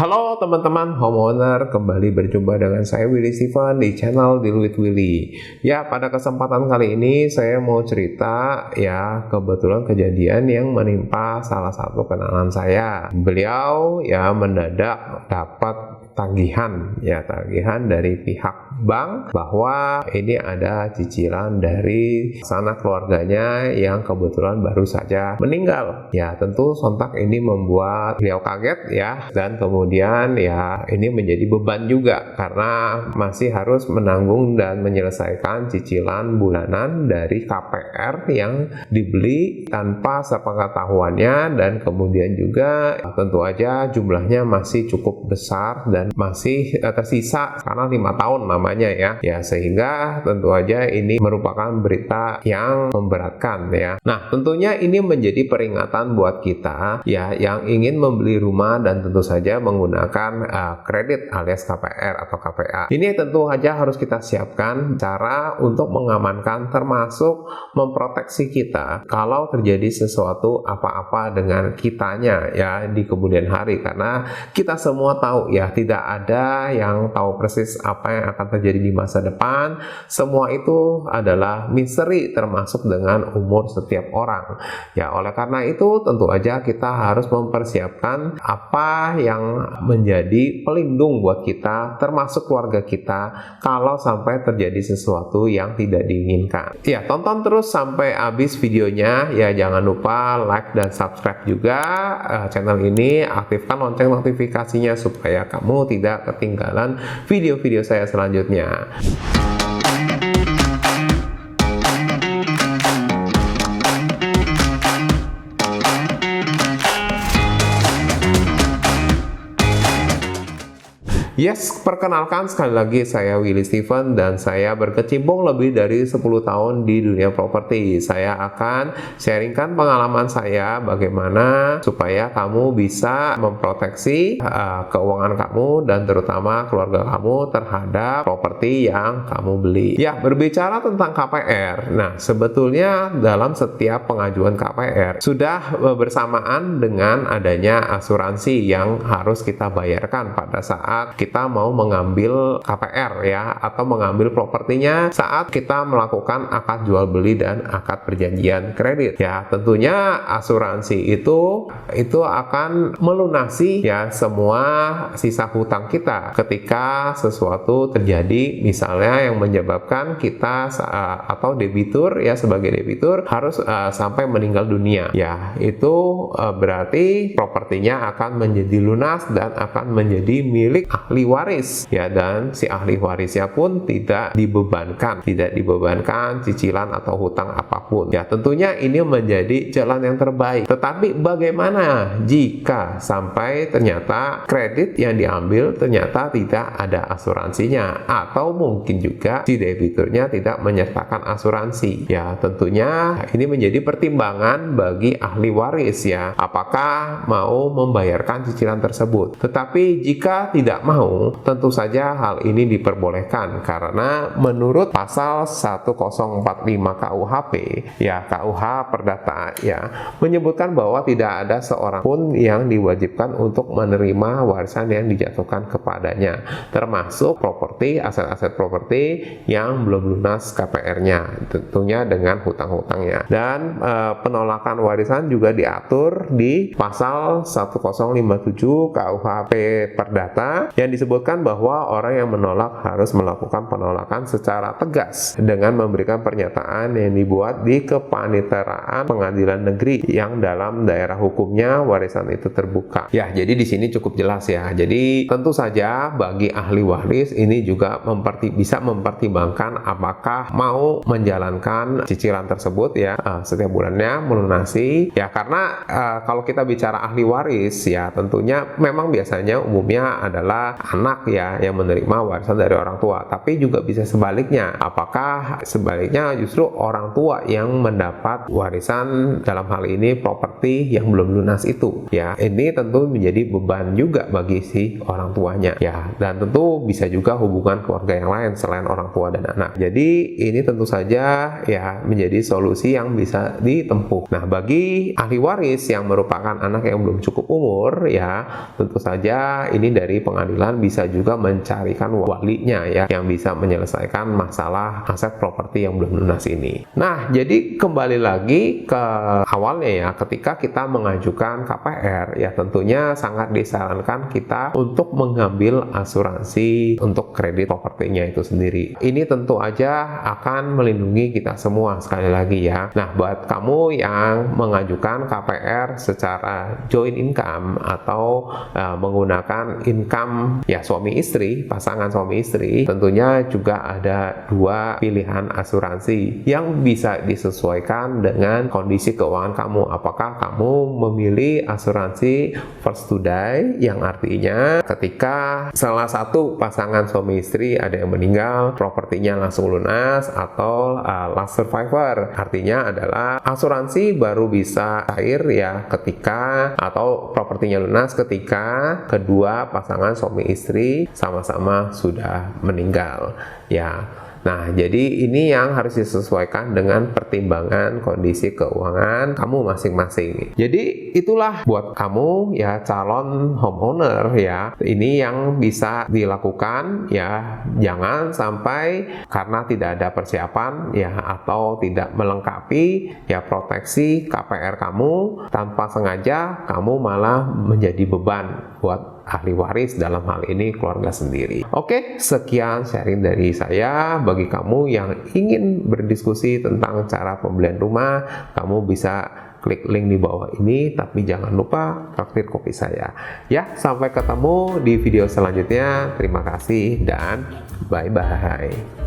Halo teman-teman homeowner, kembali berjumpa dengan saya Willy Steven di channel Deal with Willy. Ya, pada kesempatan kali ini saya mau cerita ya kebetulan kejadian yang menimpa salah satu kenalan saya. Beliau ya mendadak dapat tagihan dari pihak bank bahwa ini ada cicilan dari sanak keluarganya yang kebetulan baru saja meninggal. Ya, tentu sontak ini membuat beliau kaget ya, dan kemudian ya ini menjadi beban juga karena masih harus menanggung dan menyelesaikan cicilan bulanan dari KPR yang dibeli tanpa sepengetahuannya, dan kemudian juga tentu aja jumlahnya masih cukup besar dan masih tersisa karena 5 tahun namanya ya, sehingga tentu aja ini merupakan berita yang memberatkan ya. Nah, tentunya ini menjadi peringatan buat kita ya yang ingin membeli rumah dan tentu saja menggunakan kredit alias KPR atau KPA. Ini tentu saja harus kita siapkan cara untuk mengamankan, termasuk memproteksi kita kalau terjadi sesuatu apa-apa dengan kitanya ya di kemudian hari, karena kita semua tahu ya tidak ada yang tahu persis apa yang akan terjadi di masa depan. Semua itu adalah misteri, termasuk dengan umur setiap orang ya. Oleh karena itu tentu aja kita harus mempersiapkan apa yang menjadi pelindung buat kita, termasuk keluarga kita, kalau sampai terjadi sesuatu yang tidak diinginkan. Ya, tonton terus sampai habis videonya ya. Jangan lupa like dan subscribe juga channel ini, aktifkan lonceng notifikasinya supaya kamu tidak ketinggalan video-video saya selanjutnya. Yes, perkenalkan sekali lagi saya Willy Steven dan saya berkecimpung lebih dari 10 tahun di dunia properti. Saya akan sharingkan pengalaman saya bagaimana supaya kamu bisa memproteksi keuangan kamu dan terutama keluarga kamu terhadap properti yang kamu beli. Ya, berbicara tentang KPR. Nah, sebetulnya dalam setiap pengajuan KPR sudah bersamaan dengan adanya asuransi yang harus kita bayarkan pada saat kita mau mengambil KPR ya, atau mengambil propertinya saat kita melakukan akad jual beli dan akad perjanjian kredit ya. Tentunya asuransi itu akan melunasi ya semua sisa hutang kita ketika sesuatu terjadi, misalnya yang menyebabkan kita atau debitur ya, sebagai debitur harus sampai meninggal dunia ya. Itu berarti propertinya akan menjadi lunas dan akan menjadi milik ahli waris ya, dan si ahli warisnya pun tidak dibebankan cicilan atau hutang apapun ya. Tentunya ini menjadi jalan yang terbaik. Tetapi bagaimana jika sampai ternyata kredit yang diambil ternyata tidak ada asuransinya, atau mungkin juga si debiturnya tidak menyertakan asuransi ya? Tentunya ini menjadi pertimbangan bagi ahli waris ya, apakah mau membayarkan cicilan tersebut. Tetapi jika tidak mau, tentu saja hal ini diperbolehkan karena menurut pasal 1045 KUHP ya, KUH Perdata ya, menyebutkan bahwa tidak ada seorang pun yang diwajibkan untuk menerima warisan yang dijatuhkan kepadanya, termasuk properti, aset-aset properti yang belum lunas KPR-nya, tentunya dengan hutang-hutangnya. Dan penolakan warisan juga diatur di pasal 1057 KUHP Perdata yang disebutkan bahwa orang yang menolak harus melakukan penolakan secara tegas dengan memberikan pernyataan yang dibuat di kepaniteraan pengadilan negeri yang dalam daerah hukumnya warisan itu terbuka. Ya, jadi di sini cukup jelas ya. Jadi tentu saja bagi ahli waris ini juga bisa mempertimbangkan apakah mau menjalankan cicilan tersebut ya, setiap bulannya melunasi ya. Karena kalau kita bicara ahli waris ya, tentunya memang biasanya umumnya adalah anak ya yang menerima warisan dari orang tua, tapi juga bisa sebaliknya. Apakah sebaliknya justru orang tua yang mendapat warisan, dalam hal ini properti yang belum lunas itu ya? Ini tentu menjadi beban juga bagi si orang tuanya ya, dan tentu bisa juga hubungan keluarga yang lain selain orang tua dan anak. Jadi ini tentu saja ya menjadi solusi yang bisa ditempuh. Nah, bagi ahli waris yang merupakan anak yang belum cukup umur ya, tentu saja ini dari pengadilan bisa juga mencarikan walinya ya, yang bisa menyelesaikan masalah aset properti yang belum lunas ini. Nah, jadi kembali lagi ke awalnya ya, ketika kita mengajukan KPR ya, tentunya sangat disarankan kita untuk mengambil asuransi untuk kredit propertinya itu sendiri. Ini tentu aja akan melindungi kita semua sekali lagi ya. Nah, buat kamu yang mengajukan KPR secara joint income atau menggunakan income ya suami istri, pasangan suami istri, tentunya juga ada dua pilihan asuransi yang bisa disesuaikan dengan kondisi keuangan kamu. Apakah kamu memilih asuransi first to die, yang artinya ketika salah satu pasangan suami istri ada yang meninggal, propertinya langsung lunas, atau last survivor, artinya adalah asuransi baru bisa cair ya ketika, atau propertinya lunas ketika kedua pasangan suami istri sama-sama sudah meninggal ya. Nah, jadi ini yang harus disesuaikan dengan pertimbangan kondisi keuangan kamu masing-masing. Jadi itulah buat kamu ya calon homeowner ya, ini yang bisa dilakukan ya. Jangan sampai karena tidak ada persiapan ya, atau tidak melengkapi ya proteksi KPR kamu, tanpa sengaja kamu malah menjadi beban buat ahli waris, dalam hal ini keluarga sendiri. Oke, sekian sharing dari saya. Bagi kamu yang ingin berdiskusi tentang cara pembelian rumah, kamu bisa klik link di bawah ini, tapi jangan lupa traktir kopi saya. Ya, sampai ketemu di video selanjutnya. Terima kasih dan bye-bye.